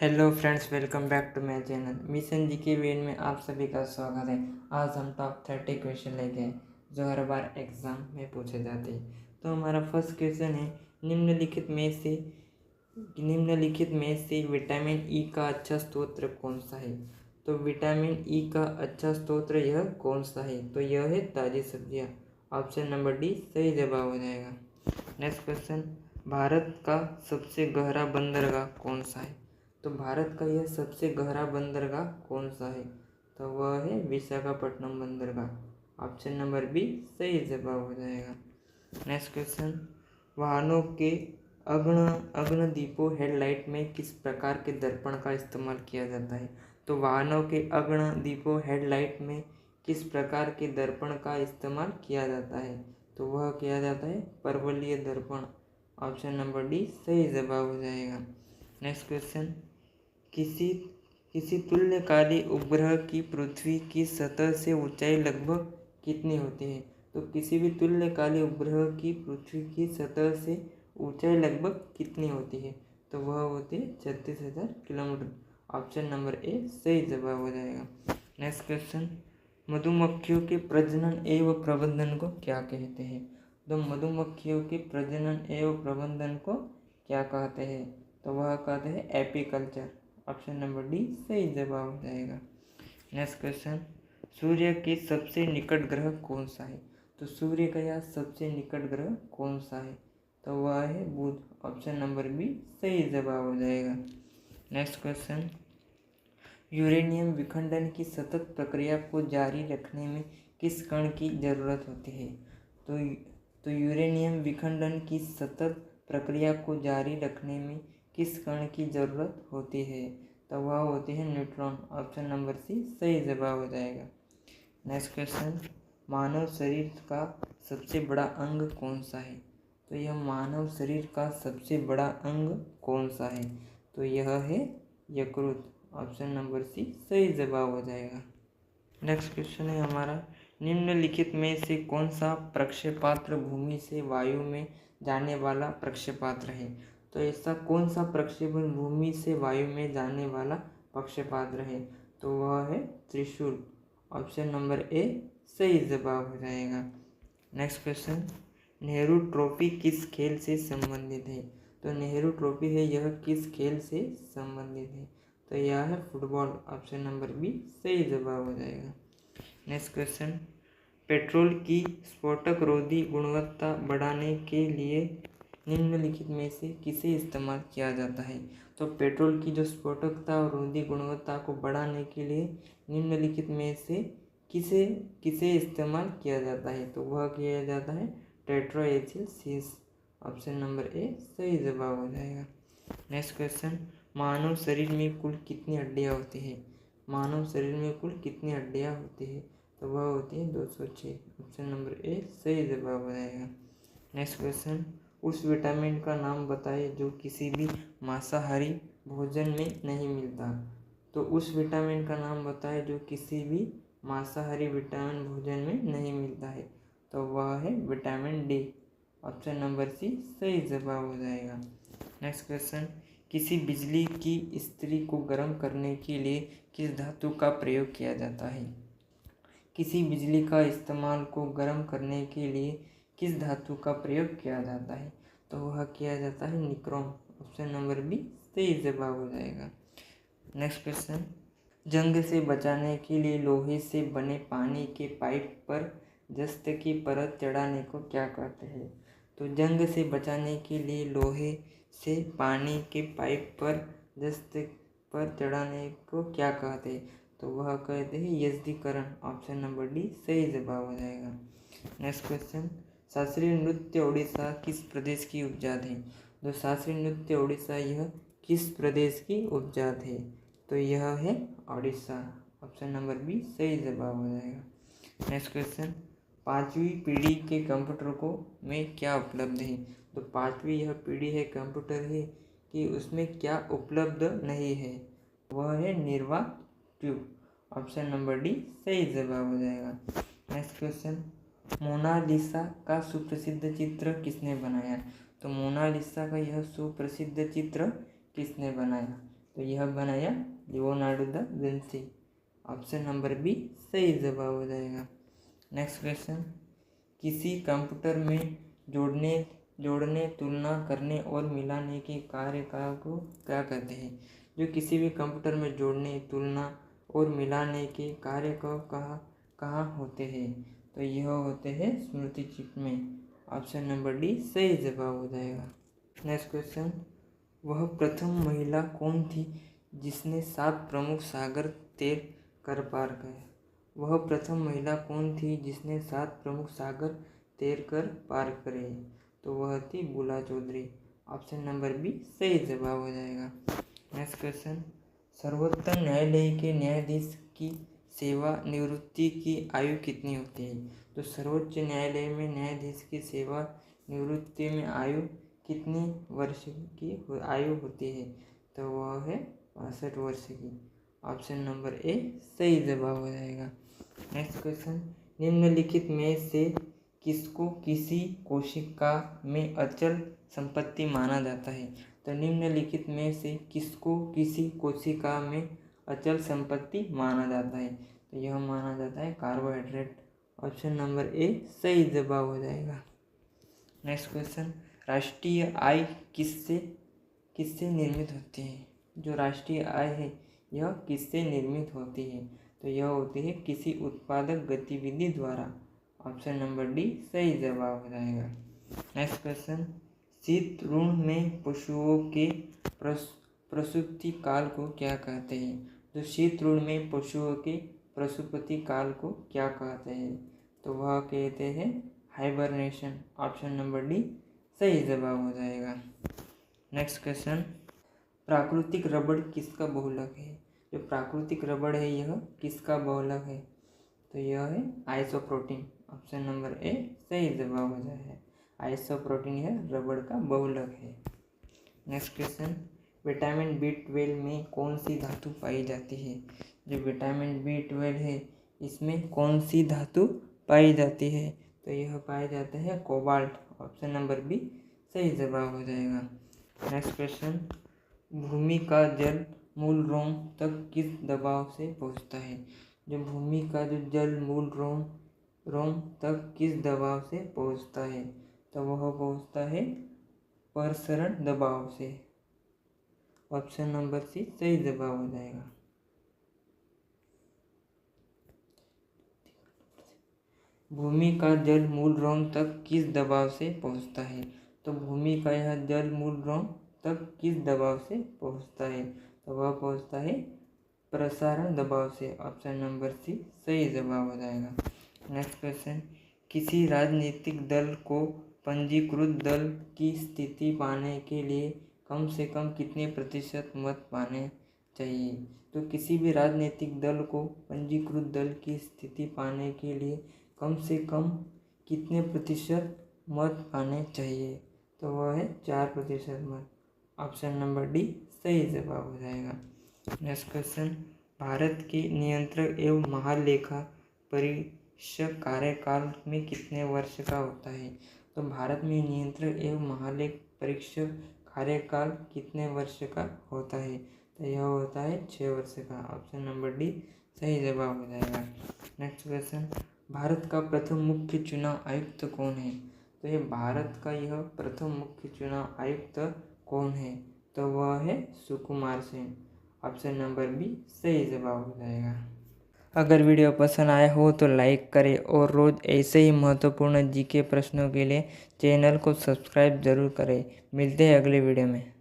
Hello friends, welcome back to my channel mission GK वीन में आप सभी का स्वागत है। आज हम टॉप 30 क्वेश्चन लेके आए जो हर बार एग्जाम में पूछे जाते हैं। तो हमारा फर्स्ट क्वेश्चन है, निम्नलिखित में से विटामिन ई का अच्छा स्रोत कौन सा है। तो विटामिन ई का अच्छा स्रोत यह कौन सा है, तो यह है ताज़ी सब्जियाँ। ऑप्शन नंबर डी सही जवाब हो जाएगा। नेक्स्ट क्वेश्चन, भारत का सबसे गहरा बंदरगाह कौन सा है। तो भारत का यह सबसे गहरा बंदरगाह कौन सा है, तो वह है विशाखापट्टनम बंदरगाह। ऑप्शन नंबर बी सही जवाब हो जाएगा। नेक्स्ट क्वेश्चन, वाहनों के अग्निदीपों हेडलाइट में किस प्रकार के दर्पण का इस्तेमाल किया जाता है। तो वाहनों के अग्निदीपों हेडलाइट में किस प्रकार के दर्पण का इस्तेमाल किया जाता है, तो वह किया जाता है परवलयीय दर्पण। ऑप्शन नंबर डी सही जवाब हो जाएगा। नेक्स्ट क्वेश्चन, किसी तुल्यकालिक उपग्रह की पृथ्वी की सतह से ऊंचाई लगभग कितनी होती है। तो किसी भी तुल्यकालिक उपग्रह की पृथ्वी की सतह से ऊंचाई लगभग कितनी होती है, तो वह होती है 36,000 किलोमीटर। ऑप्शन नंबर ए सही जवाब हो जाएगा। नेक्स्ट क्वेश्चन, मधुमक्खियों के प्रजनन एवं प्रबंधन को क्या कहते हैं। तो मधुमक्खियों के प्रजनन एवं प्रबंधन को क्या कहते हैं, तो वह कहते हैं एपीकल्चर। ऑप्शन नंबर डी सही जवाब हो जाएगा। नेक्स्ट क्वेश्चन, सूर्य के सबसे निकट ग्रह कौन सा है। तो सूर्य का यह सबसे निकट ग्रह कौन सा है, तो वह है बुध। ऑप्शन नंबर बी सही जवाब हो जाएगा। नेक्स्ट क्वेश्चन, यूरेनियम विखंडन की सतत प्रक्रिया को जारी रखने में किस कण की जरूरत होती है। तो यूरेनियम विखंडन की सतत प्रक्रिया को जारी रखने में किस कण की जरूरत होती है, तो वह होती है न्यूट्रॉन। ऑप्शन नंबर सी सही जवाब हो जाएगा। नेक्स्ट क्वेश्चन, मानव शरीर का सबसे बड़ा अंग कौन सा है। तो यह मानव शरीर का सबसे बड़ा अंग कौन सा है, तो यह है यकृत। ऑप्शन नंबर सी सही जवाब हो जाएगा। नेक्स्ट क्वेश्चन है हमारा, निम्नलिखित में से कौन सा प्रक्षेपात्र भूमि से वायु में जाने वाला प्रक्षेपात्र है। तो ऐसा कौन सा प्रक्षेपण भूमि से वायु में जाने वाला प्रक्षेपात्र है, तो वह है त्रिशूल। ऑप्शन नंबर ए सही जवाब हो जाएगा। नेक्स्ट क्वेश्चन, नेहरू ट्रॉफी किस खेल से संबंधित है। तो नेहरू ट्रॉफी है यह किस खेल से संबंधित है, तो यह है फुटबॉल। ऑप्शन नंबर बी सही जवाब हो जाएगा। नेक्स्ट क्वेश्चन, पेट्रोल की स्फोटक रोधी गुणवत्ता बढ़ाने के लिए निम्नलिखित में से किसे इस्तेमाल किया जाता है। तो पेट्रोल की जो स्फोटकता और रोधी गुणवत्ता को बढ़ाने के लिए निम्नलिखित में से किसे इस्तेमाल किया जाता है, तो वह किया जाता है टेट्राएथिल सीस। ऑप्शन नंबर ए सही जवाब हो जाएगा। नेक्स्ट क्वेश्चन, मानव शरीर में कुल कितनी हड्डियाँ होती है। मानव शरीर में कुल कितनी हड्डियाँ होती है, तो वह होती है 206। ऑप्शन नंबर ए सही जवाब हो जाएगा। नेक्स्ट क्वेश्चन, उस विटामिन का नाम बताइए जो किसी भी मांसाहारी भोजन में नहीं मिलता। तो उस विटामिन का नाम बताए जो किसी भी मांसाहारी विटामिन भोजन में नहीं मिलता है, तो वह है vitamin D. Option number C सही जवाब हो जाएगा। नेक्स्ट क्वेश्चन, किसी बिजली की इस्त्री को गर्म करने के लिए किस धातु का प्रयोग किया जाता है। किसी बिजली का इस्तेमाल को गर्म करने के लिए किस धातु का प्रयोग किया जाता है, तो वह किया जाता है निक्रोम। ऑप्शन नंबर बी सही जवाब हो जाएगा। नेक्स्ट क्वेश्चन, जंग से बचाने के लिए लोहे से बने पानी के पाइप पर जस्त की परत चढ़ाने को क्या कहते हैं। तो जंग से बचाने के लिए लोहे से पानी के पाइप पर जस्त पर चढ़ाने को क्या कहते हैं, तो वह कहते हैं यजदीकरण। ऑप्शन नंबर डी सही जवाब हो जाएगा। नेक्स्ट क्वेश्चन, शास्त्रीय नृत्य उड़ीसा किस प्रदेश की उपजात है। तो शास्त्रीय नृत्य उड़ीसा यह किस प्रदेश की उपजात है, तो यह है उड़ीसा। ऑप्शन नंबर बी सही जवाब हो जाएगा। नेक्स्ट क्वेश्चन, पांचवी पीढ़ी के कंप्यूटर को में क्या उपलब्ध है। तो पांचवी यह पीढ़ी है कंप्यूटर है कि उसमें क्या उपलब्ध नहीं है, वह है निर्वा ट्यूब। ऑप्शन नंबर डी सही जवाब हो जाएगा। नेक्स्ट क्वेश्चन, मोनालिसा का सुप्रसिद्ध चित्र किसने बनाया। तो मोनालिसा का यह सुप्रसिद्ध चित्र किसने बनाया, तो यह बनाया Leonardo da Vinci. Option number B सही जवाब हो जाएगा। नेक्स्ट क्वेश्चन, किसी कंप्यूटर में जोड़ने तुलना करने और मिलाने के कार्य को क्या कहते हैं? जो किसी भी कंप्यूटर में जोड़ने तुलना और मिलाने के कार्य को कहाँ होते हैं? तो यह होते हैं स्मृति चिप में। ऑप्शन नंबर डी सही जवाब हो जाएगा। नेक्स्ट क्वेश्चन, वह प्रथम महिला कौन थी जिसने 7 प्रमुख सागर तैर कर पार किए? वह प्रथम महिला कौन थी जिसने 7 प्रमुख सागर तैर कर पार करे? तो वह थी बुला चौधरी। ऑप्शन नंबर बी सही जवाब हो जाएगा। नेक्स्ट क्वेश्चन, सर्वोच्च न्यायालय के न्यायाधीश की सेवानिवृत्ति की आयु कितनी होती है? तो सर्वोच्च न्यायालय में न्यायाधीश की सेवानिवृत्ति में आयु कितनी वर्ष की आयु होती है? तो वह है 65 वर्ष की। ऑप्शन नंबर ए सही जवाब हो जाएगा। नेक्स्ट क्वेश्चन, निम्नलिखित में से किसको किसी कोशिका में अचल संपत्ति माना जाता है? तो निम्नलिखित में से किसको किसी कोशिका में अचल संपत्ति माना जाता है? तो यह माना जाता है कार्बोहाइड्रेट। ऑप्शन नंबर ए सही जवाब हो जाएगा। नेक्स्ट क्वेश्चन, राष्ट्रीय आय किससे निर्मित होती है? जो राष्ट्रीय आय है यह किससे निर्मित होती है? तो यह होती है किसी उत्पादक गतिविधि द्वारा। ऑप्शन नंबर डी सही जवाब हो जाएगा। नेक्स्ट क्वेश्चन, शीत ऋतु में पशुओं के प्रसूति काल को क्या कहते हैं? जो शीत ऋतु में पशुओं के प्रसूति काल को क्या कहते हैं? तो वह कहते हैं हाइबरनेशन। ऑप्शन नंबर डी सही जवाब हो जाएगा। नेक्स्ट क्वेश्चन, प्राकृतिक रबड़ किसका बहुलक है? जो प्राकृतिक रबड़ है यह किसका बहुलक है? तो यह है आइसोप्रोटीन। ऑप्शन नंबर ए सही जवाब हो जाएगा। आइसोप्रोटीन है रबड़ का बहुलक है। नेक्स्ट क्वेश्चन, विटामिन B12 में कौन सी धातु पाई जाती है? जो विटामिन B12 है इसमें कौन सी धातु पाई जाती है? तो यह पाया जाता है कोबाल्ट। ऑप्शन नंबर बी सही जवाब हो जाएगा। नेक्स्ट क्वेश्चन, भूमि का जल मूल रोम तक किस दबाव से पहुंचता है? जो भूमि का जो जल मूल रोम तक किस दबाव से पहुंचता है? तो वह पहुंचता है प्रसरण दबाव से। ऑप्शन नंबर सी सही जवाब हो जाएगा। भूमि का जल मूल रोम तक किस दबाव से पहुंचता है? तो भूमि का यह जल मूल रोम तक किस दबाव से पहुंचता है? तो वह पहुंचता है प्रसारण दबाव से। ऑप्शन नंबर सी सही जवाब हो जाएगा। नेक्स्ट क्वेश्चन, किसी राजनीतिक दल को पंजीकृत दल की स्थिति पाने के लिए कम से कम कितने प्रतिशत मत पाने चाहिए? तो किसी भी राजनीतिक दल को पंजीकृत दल की स्थिति पाने के लिए कम से कम कितने प्रतिशत मत पाने चाहिए? तो वह है 4% मत। ऑप्शन नंबर डी सही जवाब हो जाएगा। नेक्स्ट क्वेश्चन, भारत के नियंत्रक एवं महालेखा परीक्षक कार्यकाल में कितने वर्ष का होता है? तो भारत में नियंत्रक एवं महालेख परीक्षक कार्यकाल कितने वर्ष का होता है? तो यह होता है 6 वर्ष का। ऑप्शन नंबर डी सही जवाब हो जाएगा। नेक्स्ट क्वेश्चन, भारत का प्रथम मुख्य चुनाव आयुक्त कौन है? तो ये भारत का यह प्रथम मुख्य चुनाव आयुक्त कौन है? तो वह है Sukumar Sen. Option number B सही जवाब हो जाएगा। अगर वीडियो पसंद आया हो तो लाइक करें और रोज़ ऐसे ही महत्वपूर्ण जीके प्रश्नों के लिए चैनल को सब्सक्राइब जरूर करें। मिलते हैं अगले वीडियो में।